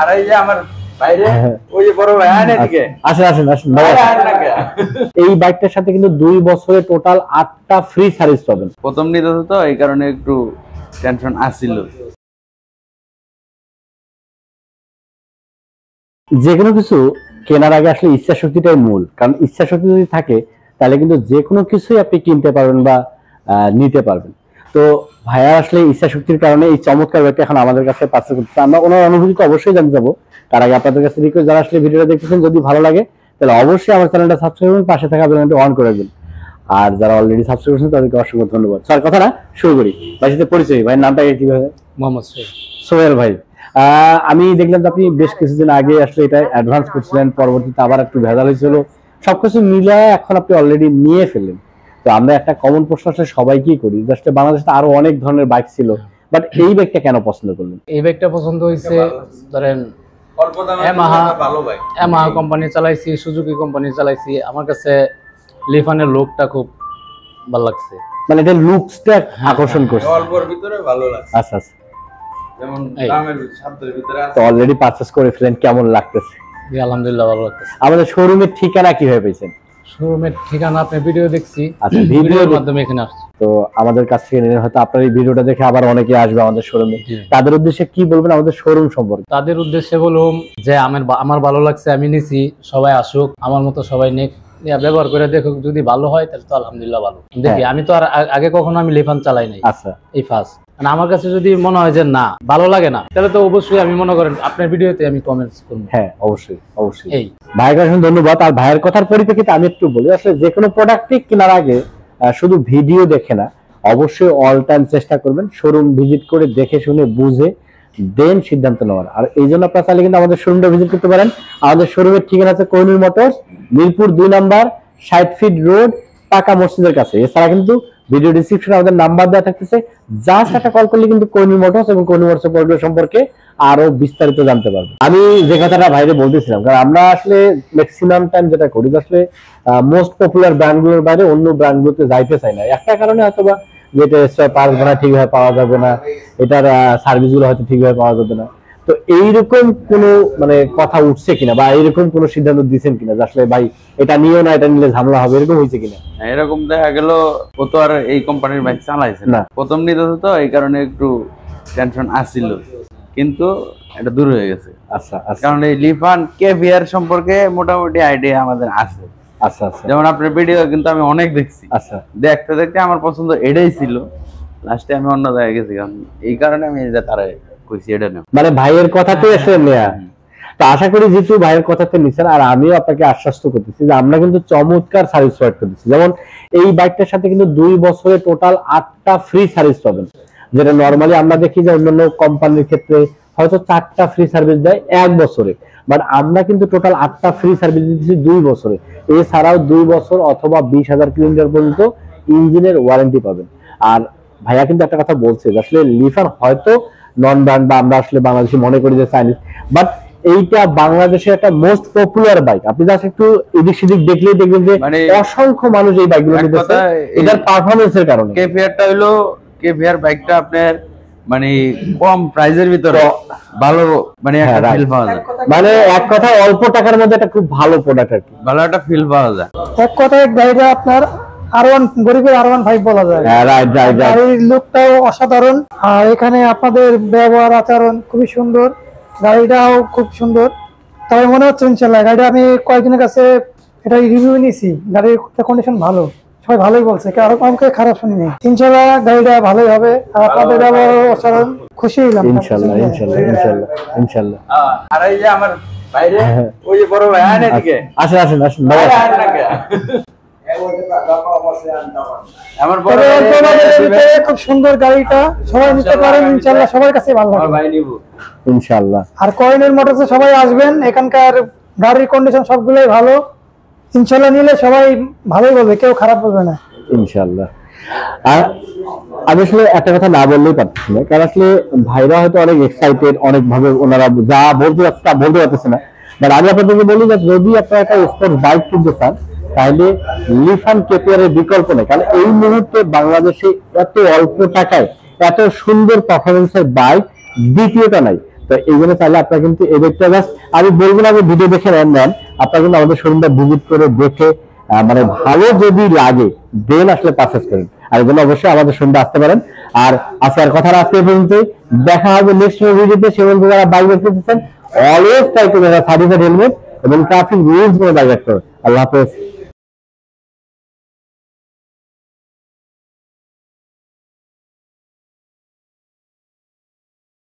আর এই যে আমার বাইরে ওই যে বড় ভাই এদিকে আসেন আসেন আসেন এই বাইকটার সাথে কিন্তু 2 বছরে টোটাল 8টা ফ্রি সার্ভিস পাবেন। প্রথম নিতে তো এই কারণে একটু টেনশন আসছিল। যে কোনো কিছু কেনার আগে আসলে ইচ্ছা শক্তিটাই মূল, কারণ ইচ্ছা শক্তি যদি থাকে তাহলে কিন্তু যে কোনো কিছুই আপনি কিনতে পারবেন বা নিতে পারবেন। তো ভাইয়া আসলে ইচ্ছা শক্তির কারণে এই চমৎকার ব্যাগটা এখন আমাদের কাছে পার্সেল করতেছে। আমরা ওনার অনুভূতি তো অবশ্যই জানতে যাবো, তার আগে আপনাদের কাছে রিকোয়েস্ট, যারা আসলে ভিডিওটা দেখতেছেন যদি ভালো লাগে তাহলে অবশ্যই আমার চ্যানেলটা সাবস্ক্রাইব করবেন, পাশে থাকা বেল আইকনটা অন করে রাখবেন। আর যারা অলরেডি সাবস্ক্রাইব করেছেন তাদেরকে অসংখ্য ধন্যবাদ। স্যার কথা না শুরু করি, ভাইয়ের সাথে পরিচয়। ভাইয়ের নামটা কিভাবে? মোহাম্মদ সোহেল ভাই। আমি দেখলাম যে আপনি বেশ কিছুদিন আগে আসলে এটা অ্যাডভান্স করছিলেন, পরবর্তীতে আবার একটু ভেজাল হয়েছিল, সবকিছু মিলায় এখন আপনি অলরেডি নিয়ে ফেললেন। তো আমরা একটা কমন প্রশ্ন আসলে সবাইকেই করি, জাস্ট বাংলাদেশে আরো অনেক ধরনের বাইক ছিল, বাট এই বাইকটা কেন পছন্দ করলেন? এই বাইকটা পছন্দ হয়েছে, ধরেন ইয়ামাহা কোম্পানি চালাইছি, সুজুকি কোম্পানি চালাইছি, আমার কাছে লিফানের লুকটা খুব ভালো লাগছে, মানে এটা লুকসটা আকর্ষণ করছে, অল্পর ভিতরে ভালো লাগছে। আচ্ছা আচ্ছা, যেমন দামের সাধ্যের ভিতরে আছে। তো অলরেডি পারচেজ করে ফেলেন, কেমন লাগতেছে? জি আলহামদুলিল্লাহ ভালো লাগতেছে। আমাদের শোরুমের ঠিকানা কিভাবে পেয়েছেন? শোরুমের ঠিকানা আপনি ভিডিও দেখছি, আচ্ছা ভিডিওর মাধ্যমে এখানে আসছি। তো আমাদের কাছ থেকে নিলে হয়তো আপনার এই ভিডিওটা দেখে আবার অনেকে আসবে আমাদের শোরুমে, তাদের উদ্দেশ্যে কি বলবেন আমাদের শোরুম সম্পর্কে? তাদের উদ্দেশ্যে বলুম যে আমার ভালো লাগছে, আমি নিছি, সবাই আসুক, আমার মতো সবাই নেক, ব্যবহার করে দেখুক, যদি ভালো হয় তাহলে তো আলহামদুলিল্লাহ ভালো। দেখি আমি তো আর আগে কখনো আমি লিফান চালাই নাই, আচ্ছা এই ফার্স্ট। মানে আমার কাছে যদি মনে হয় যে না ভালো লাগে না, তাহলে তো অবশ্যই আমি মনে করেন আপনার ভিডিওতে আমি কমেন্টস করব। হ্যাঁ অবশ্যই অবশ্যই। এই ভাইয়ের কাছে ধন্যবাদ। আর ভাইয়ের কথার পরিপ্রেক্ষিতে আমি একটু বলি, আসলে যে কোনো প্রোডাক্টই কেনার আগে শুধু ভিডিও দেখে না, অবশ্যই অল টাইম চেষ্টা করবেন শোরুম ভিজিট করে দেখে শুনে বুঝে দেন সিদ্ধান্ত নেওয়ার। আর এই জন্য আপনারা চাইলে কিন্তু আমাদের শোরুমটা ভিজিট করতে পারেন। আমাদের শোরুমের ঠিকানা আছে কোহিনূর মোটরস, মিরপুর 2 নম্বর 60 ফিট রোড, পাকা মসজিদের কাছে। এছাড়া কিন্তু ভিডিও ডেসক্রিপশনে আমাদের নাম্বার দেওয়া থাকতেছে, জাস্ট একটা কল করলে কিন্তু কোহিনূর মোটরস এবং কোহিনূর মোটরসের প্রোডাক্ট সম্পর্কে আরো বিস্তারিত জানতে পারবেন। আমি যে কথাটা বাইরে বলতেছিলাম, কারণ আমরা আসলে ম্যাক্সিমাম টাইম যেটা করি আসলে মোস্ট পপুলার ব্র্যান্ডগুলোর বাইরে অন্য ব্র্যান্ডগুলোতে যাইতে চাই না, একটা কারণে হয়তোবা যেটা পার্টস ভাড়া ঠিকভাবে পাওয়া যাবে না, এটার সার্ভিসগুলো হয়তো ঠিকভাবে পাওয়া যাবে না। তো এইরকম কোনো মানে কথা উঠছে কিনা বা এইরকম কোনো সিদ্ধান্ত দিচ্ছেন কিনা যে আসলে ভাই এটা নিও না, এটা নিলে ঝামেলা হবে, এরকম হয়েছে কিনা? এরকম দেখা গেল ও তো আর এই কোম্পানির বাইক চালাইছে না, প্রথম নিতে তো এই কারণে একটু টেনশন আসছিল, কিন্তু এটা দূর হয়ে গেছে। আচ্ছা আচ্ছা, কারণ এই লিফান কেভিআর সম্পর্কে মোটামুটি আইডিয়া আমাদের আছে। আচ্ছা আচ্ছা, যেমন আপনার ভিডিও কিন্তু আমি অনেক দেখছি, আচ্ছা দেখতে দেখতে আমার পছন্দ এটাই ছিল, লাস্টে আমি অন্য জায়গায় গেছি, কারণ এই কারণে আমি তারা কইছি এটা নেই, মানে ভাইয়ের কথাতে এসে নেয়া। তো আশা করি যেহেতু ভাইয়ের কথাতে নিচ্ছেন, আর আমিও আপনাকে আশ্বস্ত করতেছি যে আমরা কিন্তু চমৎকার সার্ভিস প্রোভাইড করতেছি। যেমন এই বাইকটার সাথে কিন্তু 2 বছরে টোটাল 8টা ফ্রি সার্ভিস পাবেন, যেটা নর্মালি আমরা দেখি যে অন্যান্য কোম্পানির ক্ষেত্রে হয়তো 4টা ফ্রি সার্ভিস দেয় 1 বছরে, বাট আমরা কিন্তু টোটাল 8টা ফ্রি সার্ভিস দিচ্ছি 2 বছরে। এছাড়াও 2 বছর অথবা 20,000 কিলোমিটার পর্যন্ত ইঞ্জিনের ওয়ারেন্টি পাবেন। আর ভাইয়া কিন্তু একটা কথা বলছে যে আসলে লিফান হয়তো নন ব্র্যান্ড বা আমরা আসলে বাংলাদেশি মনে করি যে চাইনিজ, বাট এইটা বাংলাদেশের একটা মোস্ট পপুলার বাইক। আপনি জাস্ট একটু এদিক সেদিক দেখলেই দেখবেন যে মানে অসংখ্য মানুষ এই বাইকগুলো নিতেছে এটার পারফরম্যান্সের কারণে। কেভিআরটা হলো, কেভিআর বাইকটা আপনার মানে কম প্রাইজের ভিতরে ভালো মানে একটা ফিল পাওয়া যায়, মানে এক কথা অল্প টাকার মধ্যে একটা খুব ভালো প্রোডাক্ট আর কি, ভালো একটা ফিল পাওয়া যায়। এক কথায় গাড়িটা আপনার R1 গরিবের R1 5 বলা যায়। রাইট রাইট, গাড়ির লুকটাও অসাধারণ, আর এখানে আপনাদের ব্যবহার আচরণ খুবই সুন্দর, গাড়িটাও খুব সুন্দর। তবে মনে হচ্ছে ইনশাল্লাহ গাড়িটা আমি কয়েকজনের কাছে এটা রিভিউ নিয়েছি, গাড়ির কন্ডিশন ভালো, সবাই ভালোই বলছে, কারো কাউকে খারাপ শুনিনি। ইনশাল্লাহ গাড়িটা ভালোই হবে, আর আপনাদের ব্যবহার অসাধারণ, খুশি হইলাম ইনশাল্লাহ ইনশাল্লাহ ইনশাল্লাহ ইনশাল্লাহ। আর এই যে আমার বাইরে ওই যে বড় ভাই এদিকে আসেন আসেন আসেন ভাই, আমার খুব সুন্দর গাড়িটা, সবাই নিতে পারেন ইনশাল্লাহ, সবার কাছে ভালো লাগবে ভাই নিব ইনশাল্লাহ। আর কোহিনূর মোটরসে সবাই আসবেন, এখানকার গাড়ির কন্ডিশন সবগুলোই ভালো, ইনশাল্লাহ নিলে সবাই ভালোই বলবে, কেউ খারাপ বলবে না ইনশাল্লাহ। আর আমি আসলে একটা কথা না বললেই পারতেছি না, কারণ আসলে ভাইরা হয়তো অনেক এক্সাইটেড, অনেক ভাবে ওনারা যা বলতে পারতেছে না, বাট আমি আপনাদেরকে বলি যে যদি আপনারা একটা স্পোর্টস বাইক কিনতে চান তাহলে লিফান কেপিআরের বিকল্প নেই, কারণ এই মুহূর্তে বাংলাদেশে এত অল্প টাকায় এত সুন্দর পারফরমেন্সের বাইক দ্বিতীয়টা নাই। তো তো এইগুলো চাইলে আপনারা কিন্তু এই দেখতে জাস্ট আমি বলবো না যে ভিডিও দেখে নেন, আপনারা কিন্তু আমাদের শোরুমটা ভিজিট করে দেখে মানে ভালো যদি লাগে দেন আসলে পারচেজ করেন। আর এই জন্য অবশ্যই আমাদের শোরুমটা আসতে পারেন। আর আজকের কথা আজকে পর্যন্ত, দেখা হবে নেক্সট ভিডিওতে। সে বলতে যারা বাইক করতেছেন অলওয়েজ ট্রাই করবেন সার্টিফাইড হেলমেট এবং ট্রাফিক রুলস মেনে বাইক করুন। আল্লাহ হাফেজ।